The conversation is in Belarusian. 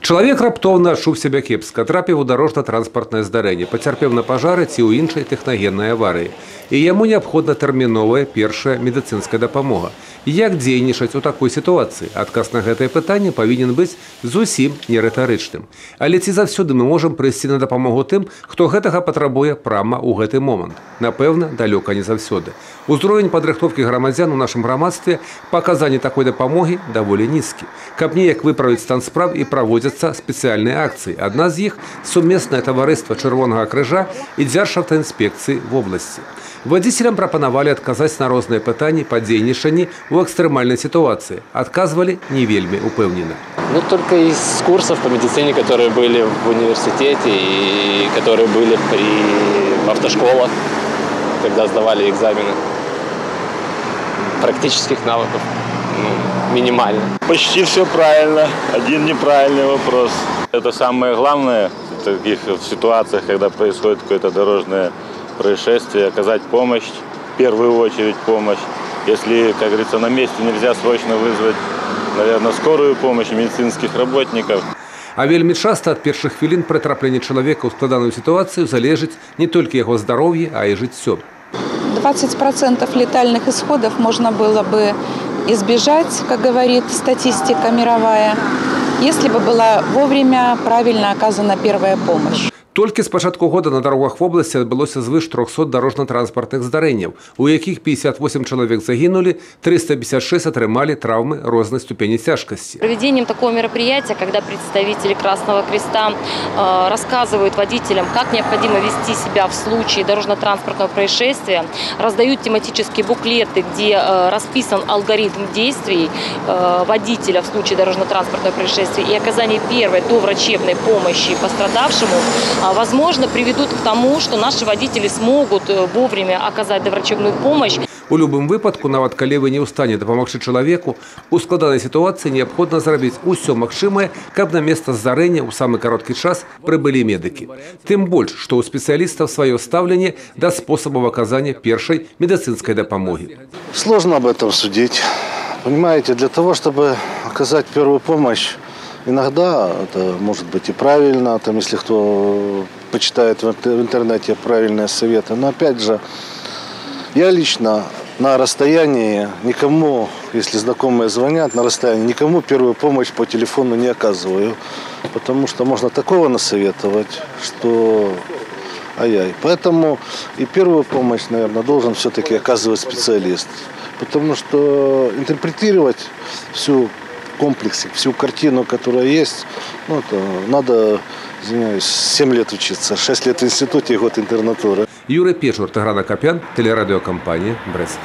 Чоловік раптовно адчув себе кепска, трапив у дорожно-транспортне здарэнне, пацярпеў на пажары ці ў іншай тэхнагеннай аварыі. І яму неабходна тэрміновая першая медыцынская дапамога. Як дзейнічаць у такой сітуацыі? Адказ на гэтае пытанне павінен быць зусім не рытарычным. Але ці заўсёды мы можам прыйсці на дапамогу тым, хто гэтага патрабуе прама ў гэты момант? Напэўна, далёка не заўсёды. Узровень падрыхтоўкі грамадзян у нашым грамадстве па аказанні такой дапамогі даволі нізкі. Каб неяк выправіць стан справ і праводзяцца спецыяльныя акцыі. Адна з іх – сумеснае таварыства Чырвонага крыжа і Дзяржаўтаінспекцыі в обласці. Водителям прапанавалі адказаць на розныя пытанні па дзейнічанні ў экстрэмальнай ситуации. Отказывали не вельми упэўнена. Ну, только из курсов по медицине, которые были в университете и которые были в автошколах, когда сдавали экзамены. Практических навыков минимально. Почти все правильно. Один неправильный вопрос. Это самое главное в таких ситуациях, когда происходит какое-то дорожное происшествие, оказать помощь, в первую очередь помощь. Если, как говорится, на месте нельзя срочно вызвать, наверное, скорую помощь медицинских работников. А вельмі часта ад першых хвілін пры трапленні чалавека ў складаную сітуацыю залежыць не толькі яго здароўе, а і жыццё. 20% летальных исходов можно было бы избежать, как говорит статистика мировая, если бы была вовремя правильно оказана первая помощь. Толькі з пачатку года на дарогах вобласці адбылося звыш 300 дорожно-транспортных здарэнняў, у якіх 58 чалавек загинули, 356 атрымалі травмы рознай ступені цяжкасці. Проведением такого мероприятия, когда представители Красного Креста рассказывают водителям, как необходимо вести себя в случае дорожно-транспортного происшествия, раздают тематические буклеты, где расписан алгоритм действий водителя в случае дорожно-транспортного происшествия и оказания первой доврачебной помощи пострадавшему, возможно, приведут к тому, что наши водители смогут вовремя оказать доврачебную помощь. У любым выпадку, нават калі вы не ў стане дапамагчы чалавеку, у складанай сітуацыі неабходна зрабіць усё магчымае, каб на месца здарэння ў самы кароткі час прыбылі медыкі. Тым больш, што ў спецыялістаў сваё стаўленне да спосабаў аказання першай медыцынскай дапамогі. Сложно об этом судить. Понимаете, для того, чтобы оказать первую помощь, иногда это может быть и правильно, там, если кто почитает в интернете правильные советы. Но опять же, я лично на расстоянии никому, если знакомые звонят, на расстоянии никому первую помощь по телефону не оказываю. Потому что можно такого насоветовать, что ай-яй. Поэтому и первую помощь, наверное, должен все-таки оказывать специалист. Потому что интерпретировать всю комплексе, всю картину, которая есть, ну, это надо, извиняюсь, 7 лет учиться, 6 лет в институте и год интернатуры. Юрий Печур, Тагран Акопян, телерадиокомпания «Брест».